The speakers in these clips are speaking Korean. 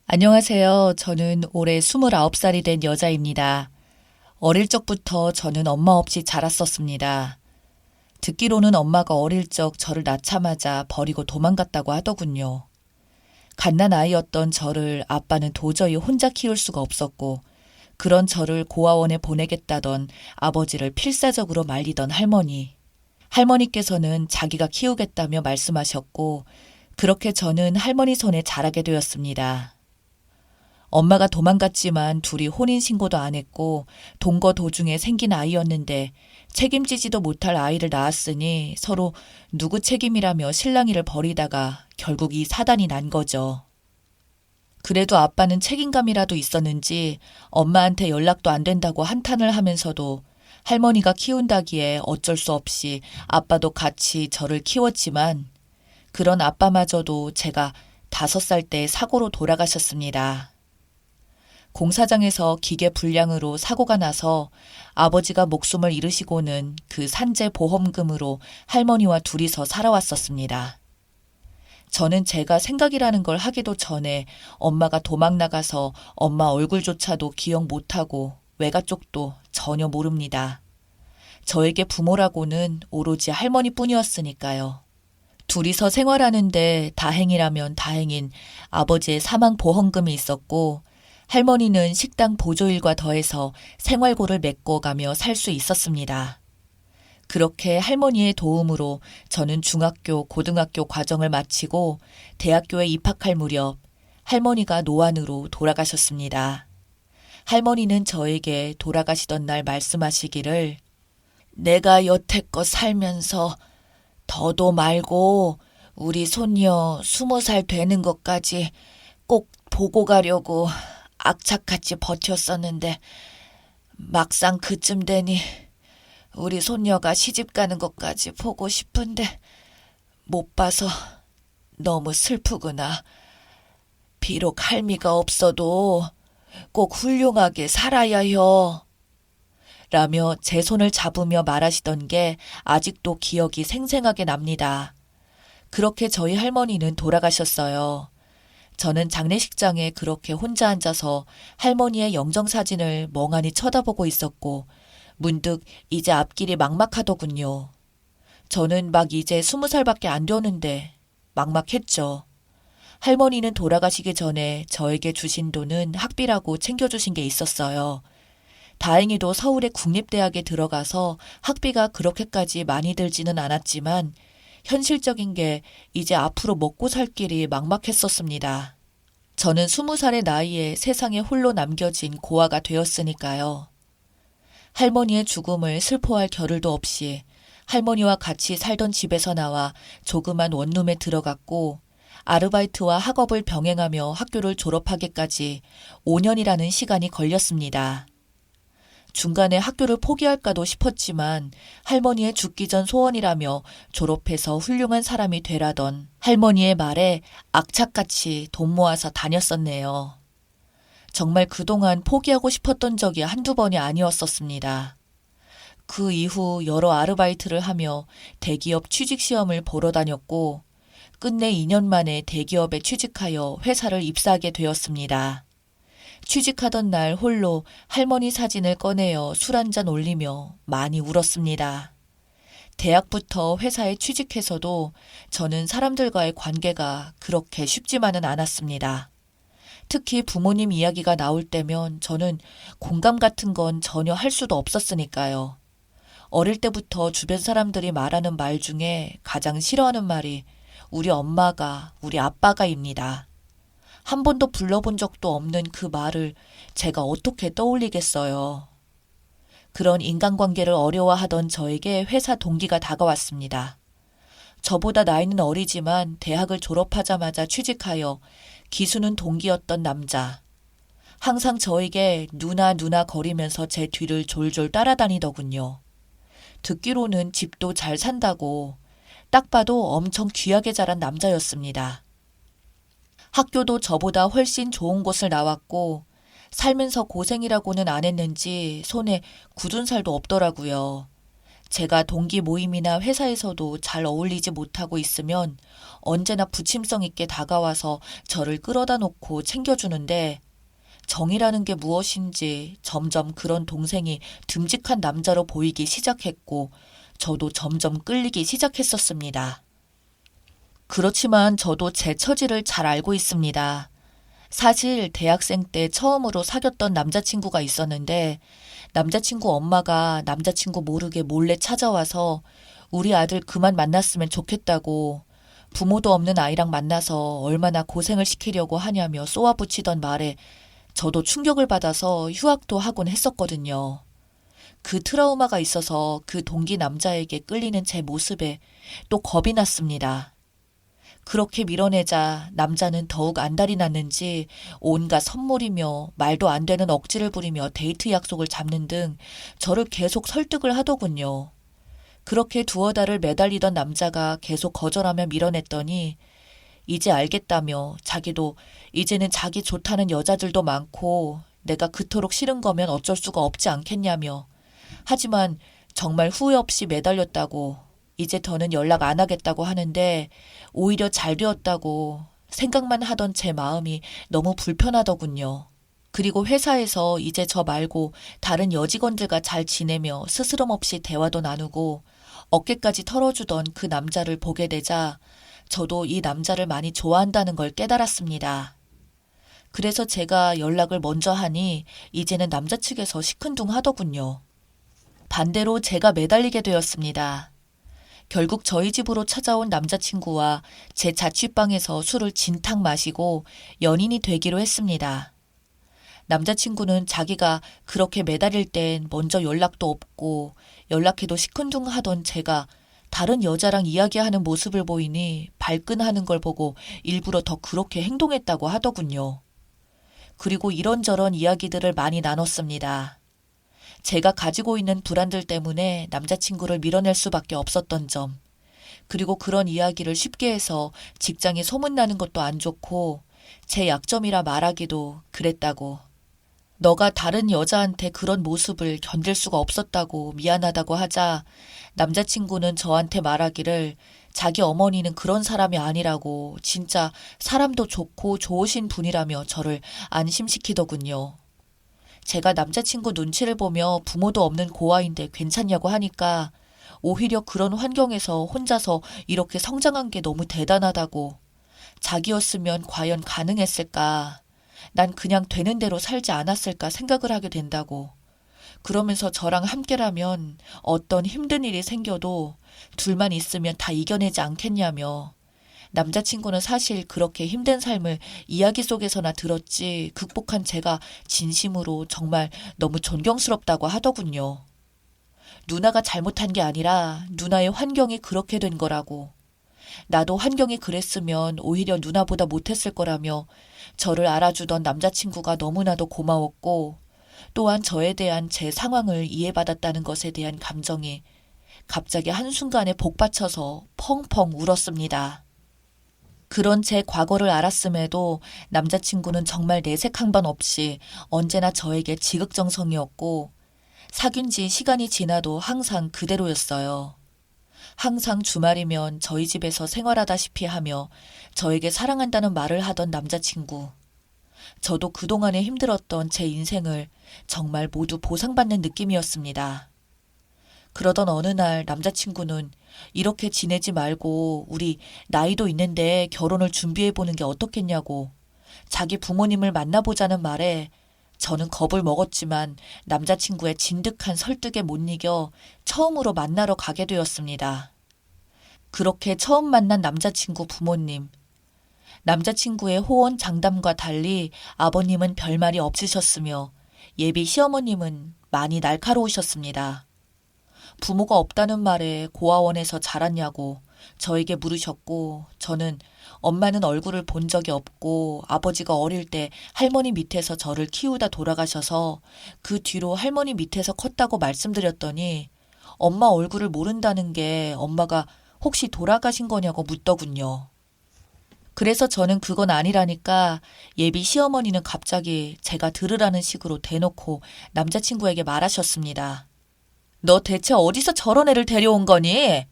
안녕하세요. 저는 올해 29살이 된 여자입니다. 어릴 적부터 저는 엄마 없이 자랐었습니다. 듣기로는 엄마가 어릴 적 저를 낳자마자 버리고 도망갔다고 하더군요. 갓난 아이였던 저를 아빠는 도저히 혼자 키울 수가 없었고, 그런 저를 고아원에 보내겠다던 아버지를 필사적으로 말리던 할머니. 할머니께서는 자기가 키우겠다며 말씀하셨고, 그렇게 저는 할머니 손에 자라게 되었습니다. 엄마가 도망갔지만 둘이 혼인신고도 안 했고 동거 도중에 생긴 아이였는데 책임지지도 못할 아이를 낳았으니 서로 누구 책임이라며 실랑이를 벌이다가 결국 이 사단이 난 거죠. 그래도 아빠는 책임감이라도 있었는지 엄마한테 연락도 안 된다고 한탄을 하면서도 할머니가 키운다기에 어쩔 수 없이 아빠도 같이 저를 키웠지만 그런 아빠마저도 제가 5살 때 사고로 돌아가셨습니다. 공사장에서 기계 불량으로 사고가 나서 아버지가 목숨을 잃으시고는 그 산재 보험금으로 할머니와 둘이서 살아왔었습니다. 저는 제가 생각이라는 걸 하기도 전에 엄마가 도망 나가서 엄마 얼굴조차도 기억 못하고 외가 쪽도 전혀 모릅니다. 저에게 부모라고는 오로지 할머니뿐이었으니까요. 둘이서 생활하는데 다행이라면 다행인 아버지의 사망 보험금이 있었고 할머니는 식당 보조일과 더해서 생활고를 메꿔가며 살 수 있었습니다. 그렇게 할머니의 도움으로 저는 중학교, 고등학교 과정을 마치고 대학교에 입학할 무렵 할머니가 노안으로 돌아가셨습니다. 할머니는 저에게 돌아가시던 날 말씀하시기를 내가 여태껏 살면서 더도 말고 우리 손녀 20살 되는 것까지 꼭 보고 가려고 악착같이 버텼었는데 막상 그쯤 되니 우리 손녀가 시집 가는 것까지 보고 싶은데 못 봐서 너무 슬프구나. 비록 할미가 없어도 꼭 훌륭하게 살아야 혀. 라며 제 손을 잡으며 말하시던 게 아직도 기억이 생생하게 납니다. 그렇게 저희 할머니는 돌아가셨어요. 저는 장례식장에 그렇게 혼자 앉아서 할머니의 영정사진을 멍하니 쳐다보고 있었고 문득 이제 앞길이 막막하더군요. 저는 막 이제 20살밖에 안 되었는데 막막했죠. 할머니는 돌아가시기 전에 저에게 주신 돈은 학비라고 챙겨주신 게 있었어요. 다행히도 서울의 국립대학에 들어가서 학비가 그렇게까지 많이 들지는 않았지만 현실적인 게 이제 앞으로 먹고 살 길이 막막했었습니다. 저는 20살의 나이에 세상에 홀로 남겨진 고아가 되었으니까요. 할머니의 죽음을 슬퍼할 겨를도 없이 할머니와 같이 살던 집에서 나와 조그만 원룸에 들어갔고 아르바이트와 학업을 병행하며 학교를 졸업하기까지 5년이라는 시간이 걸렸습니다. 중간에 학교를 포기할까도 싶었지만 할머니의 죽기 전 소원이라며 졸업해서 훌륭한 사람이 되라던 할머니의 말에 악착같이 돈 모아서 다녔었네요. 정말 그동안 포기하고 싶었던 적이 한두 번이 아니었었습니다. 그 이후 여러 아르바이트를 하며 대기업 취직시험을 보러 다녔고 끝내 2년 만에 대기업에 취직하여 회사를 입사하게 되었습니다. 취직하던 날 홀로 할머니 사진을 꺼내어 술 한잔 올리며 많이 울었습니다. 대학부터 회사에 취직해서도 저는 사람들과의 관계가 그렇게 쉽지만은 않았습니다. 특히 부모님 이야기가 나올 때면 저는 공감 같은 건 전혀 할 수도 없었으니까요. 어릴 때부터 주변 사람들이 말하는 말 중에 가장 싫어하는 말이 우리 엄마가, 우리 아빠가입니다. 한 번도 불러본 적도 없는 그 말을 제가 어떻게 떠올리겠어요. 그런 인간관계를 어려워하던 저에게 회사 동기가 다가왔습니다. 저보다 나이는 어리지만 대학을 졸업하자마자 취직하여 기수는 동기였던 남자. 항상 저에게 누나 누나 거리면서 제 뒤를 졸졸 따라다니더군요. 듣기로는 집도 잘 산다고 딱 봐도 엄청 귀하게 자란 남자였습니다. 학교도 저보다 훨씬 좋은 곳을 나왔고 살면서 고생이라고는 안 했는지 손에 굳은 살도 없더라고요. 제가 동기 모임이나 회사에서도 잘 어울리지 못하고 있으면 언제나 부침성 있게 다가와서 저를 끌어다 놓고 챙겨주는데 정이라는 게 무엇인지 점점 그런 동생이 듬직한 남자로 보이기 시작했고 저도 점점 끌리기 시작했었습니다. 그렇지만 저도 제 처지를 잘 알고 있습니다. 사실 대학생 때 처음으로 사귀었던 남자친구가 있었는데 남자친구 엄마가 남자친구 모르게 몰래 찾아와서 우리 아들 그만 만났으면 좋겠다고 부모도 없는 아이랑 만나서 얼마나 고생을 시키려고 하냐며 쏘아붙이던 말에 저도 충격을 받아서 휴학도 하곤 했었거든요. 그 트라우마가 있어서 그 동기 남자에게 끌리는 제 모습에 또 겁이 났습니다. 그렇게 밀어내자 남자는 더욱 안달이 났는지 온갖 선물이며 말도 안 되는 억지를 부리며 데이트 약속을 잡는 등 저를 계속 설득을 하더군요. 그렇게 두어 달을 매달리던 남자가 계속 거절하며 밀어냈더니 이제 알겠다며 자기도 이제는 자기 좋다는 여자들도 많고 내가 그토록 싫은 거면 어쩔 수가 없지 않겠냐며 하지만 정말 후회 없이 매달렸다고 이제 더는 연락 안 하겠다고 하는데 오히려 잘 되었다고 생각만 하던 제 마음이 너무 불편하더군요. 그리고 회사에서 이제 저 말고 다른 여직원들과 잘 지내며 스스럼 없이 대화도 나누고 어깨까지 털어주던 그 남자를 보게 되자 저도 이 남자를 많이 좋아한다는 걸 깨달았습니다. 그래서 제가 연락을 먼저 하니 이제는 남자 측에서 시큰둥하더군요. 반대로 제가 매달리게 되었습니다. 결국 저희 집으로 찾아온 남자친구와 제 자취방에서 술을 진탕 마시고 연인이 되기로 했습니다. 남자친구는 자기가 그렇게 매달릴 땐 먼저 연락도 없고 연락해도 시큰둥하던 제가 다른 여자랑 이야기하는 모습을 보이니 발끈하는 걸 보고 일부러 더 그렇게 행동했다고 하더군요. 그리고 이런저런 이야기들을 많이 나눴습니다. 제가 가지고 있는 불안들 때문에 남자친구를 밀어낼 수밖에 없었던 점, 그리고 그런 이야기를 쉽게 해서 직장에 소문나는 것도 안 좋고 제 약점이라 말하기도 그랬다고, 너가 다른 여자한테 그런 모습을 견딜 수가 없었다고 미안하다고 하자 남자친구는 저한테 말하기를 자기 어머니는 그런 사람이 아니라고 진짜 사람도 좋고 좋으신 분이라며 저를 안심시키더군요. 제가 남자친구 눈치를 보며 부모도 없는 고아인데 괜찮냐고 하니까 오히려 그런 환경에서 혼자서 이렇게 성장한 게 너무 대단하다고, 자기였으면 과연 가능했을까, 난 그냥 되는 대로 살지 않았을까 생각을 하게 된다고, 그러면서 저랑 함께라면 어떤 힘든 일이 생겨도 둘만 있으면 다 이겨내지 않겠냐며, 남자친구는 사실 그렇게 힘든 삶을 이야기 속에서나 들었지 극복한 제가 진심으로 정말 너무 존경스럽다고 하더군요. 누나가 잘못한 게 아니라 누나의 환경이 그렇게 된 거라고, 나도 환경이 그랬으면 오히려 누나보다 못했을 거라며 저를 알아주던 남자친구가 너무나도 고마웠고 또한 저에 대한 제 상황을 이해받았다는 것에 대한 감정이 갑자기 한순간에 복받쳐서 펑펑 울었습니다. 그런 제 과거를 알았음에도 남자친구는 정말 내색 한 번 없이 언제나 저에게 지극정성이었고 사귄 지 시간이 지나도 항상 그대로였어요. 항상 주말이면 저희 집에서 생활하다시피 하며 저에게 사랑한다는 말을 하던 남자친구. 저도 그동안에 힘들었던 제 인생을 정말 모두 보상받는 느낌이었습니다. 그러던 어느 날 남자친구는 이렇게 지내지 말고 우리 나이도 있는데 결혼을 준비해보는 게 어떻겠냐고 자기 부모님을 만나보자는 말에 저는 겁을 먹었지만 남자친구의 진득한 설득에 못 이겨 처음으로 만나러 가게 되었습니다. 그렇게 처음 만난 남자친구 부모님. 남자친구의 호언 장담과 달리 아버님은 별말이 없으셨으며 예비 시어머님은 많이 날카로우셨습니다. 부모가 없다는 말에 고아원에서 자랐냐고 저에게 물으셨고 저는 엄마는 얼굴을 본 적이 없고 아버지가 어릴 때 할머니 밑에서 저를 키우다 돌아가셔서 그 뒤로 할머니 밑에서 컸다고 말씀드렸더니 엄마 얼굴을 모른다는 게 엄마가 혹시 돌아가신 거냐고 묻더군요. 그래서 저는 그건 아니라니까 예비 시어머니는 갑자기 제가 들으라는 식으로 대놓고 남자친구에게 말하셨습니다. 너 대체 어디서 저런 애를 데려온 거니?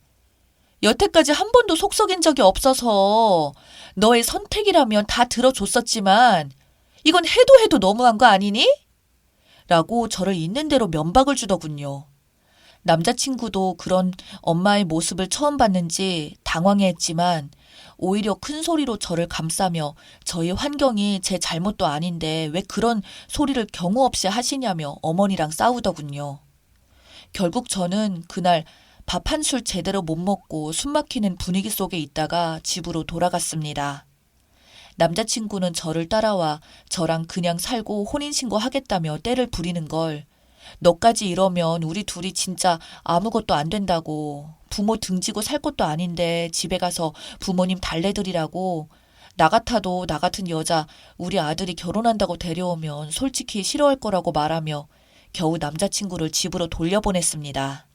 여태까지 한 번도 속 썩인 적이 없어서 너의 선택이라면 다 들어줬었지만 이건 해도 해도 너무한 거 아니니? 라고 저를 있는 대로 면박을 주더군요. 남자친구도 그런 엄마의 모습을 처음 봤는지 당황해했지만 오히려 큰 소리로 저를 감싸며 저희 환경이 제 잘못도 아닌데 왜 그런 소리를 경우 없이 하시냐며 어머니랑 싸우더군요. 결국 저는 그날 밥 한 술 제대로 못 먹고 숨막히는 분위기 속에 있다가 집으로 돌아갔습니다. 남자친구는 저를 따라와 저랑 그냥 살고 혼인신고 하겠다며 떼를 부리는 걸 너까지 이러면 우리 둘이 진짜 아무것도 안 된다고 부모 등지고 살 것도 아닌데 집에 가서 부모님 달래드리라고 나 같아도 나 같은 여자 우리 아들이 결혼한다고 데려오면 솔직히 싫어할 거라고 말하며 겨우 남자친구를 집으로 돌려보냈습니다.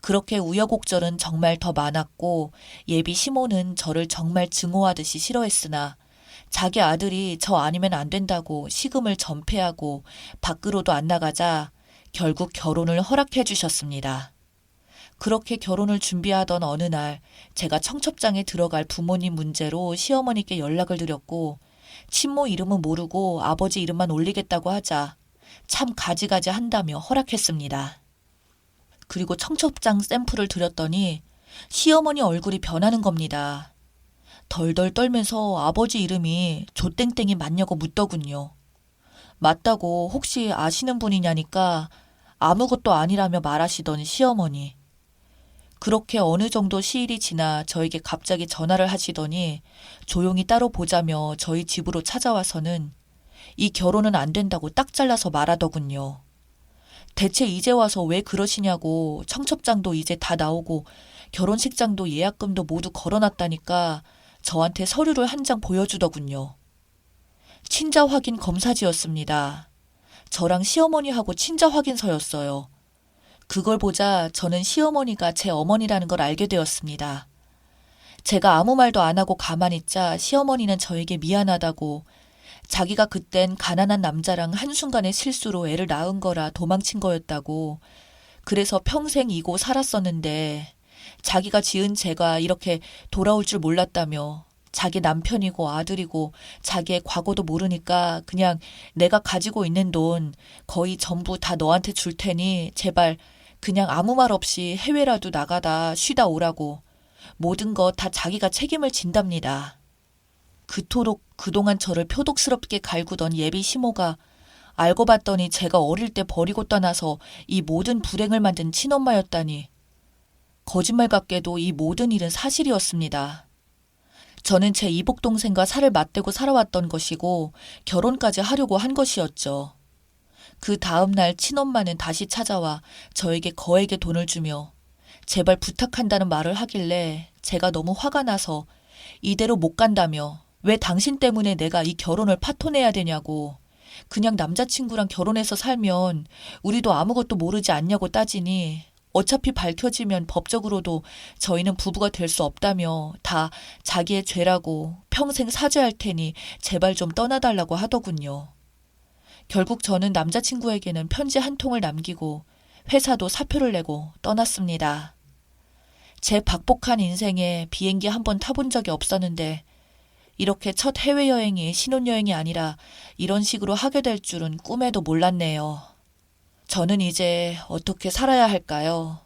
그렇게 우여곡절은 정말 더 많았고 예비 시모는 저를 정말 증오하듯이 싫어했으나 자기 아들이 저 아니면 안 된다고 식음을 전폐하고 밖으로도 안 나가자 결국 결혼을 허락해 주셨습니다. 그렇게 결혼을 준비하던 어느 날 제가 청첩장에 들어갈 부모님 문제로 시어머니께 연락을 드렸고 친모 이름은 모르고 아버지 이름만 올리겠다고 하자 참 가지가지 한다며 허락했습니다. 그리고 청첩장 샘플을 드렸더니 시어머니 얼굴이 변하는 겁니다. 덜덜 떨면서 아버지 이름이 조땡땡이 맞냐고 묻더군요. 맞다고 혹시 아시는 분이냐니까 아무것도 아니라며 말하시던 시어머니. 그렇게 어느 정도 시일이 지나 저에게 갑자기 전화를 하시더니 조용히 따로 보자며 저희 집으로 찾아와서는 이 결혼은 안 된다고 딱 잘라서 말하더군요. 대체 이제 와서 왜 그러시냐고 청첩장도 이제 다 나오고 결혼식장도 예약금도 모두 걸어놨다니까 저한테 서류를 한 장 보여주더군요. 친자 확인 검사지였습니다. 저랑 시어머니하고 친자 확인서였어요. 그걸 보자 저는 시어머니가 제 어머니라는 걸 알게 되었습니다. 제가 아무 말도 안 하고 가만히 있자 시어머니는 저에게 미안하다고 자기가 그땐 가난한 남자랑 한순간의 실수로 애를 낳은 거라 도망친 거였다고 그래서 평생 이고 살았었는데 자기가 지은 죄가 이렇게 돌아올 줄 몰랐다며 자기 남편이고 아들이고 자기의 과거도 모르니까 그냥 내가 가지고 있는 돈 거의 전부 다 너한테 줄 테니 제발 그냥 아무 말 없이 해외라도 나가다 쉬다 오라고 모든 거 다 자기가 책임을 진답니다. 그토록 그동안 저를 표독스럽게 갈구던 예비 시모가 알고 봤더니 제가 어릴 때 버리고 떠나서 이 모든 불행을 만든 친엄마였다니. 거짓말 같게도 이 모든 일은 사실이었습니다. 저는 제 이복동생과 살을 맞대고 살아왔던 것이고 결혼까지 하려고 한 것이었죠. 그 다음 날 친엄마는 다시 찾아와 저에게 거액의 돈을 주며 제발 부탁한다는 말을 하길래 제가 너무 화가 나서 이대로 못 간다며 왜 당신 때문에 내가 이 결혼을 파토내야 되냐고 그냥 남자친구랑 결혼해서 살면 우리도 아무것도 모르지 않냐고 따지니 어차피 밝혀지면 법적으로도 저희는 부부가 될 수 없다며 다 자기의 죄라고 평생 사죄할 테니 제발 좀 떠나달라고 하더군요. 결국 저는 남자친구에게는 편지 한 통을 남기고 회사도 사표를 내고 떠났습니다. 제 박복한 인생에 비행기 한 번 타본 적이 없었는데 이렇게 첫 해외여행이 신혼여행이 아니라 이런 식으로 하게 될 줄은 꿈에도 몰랐네요. 저는 이제 어떻게 살아야 할까요?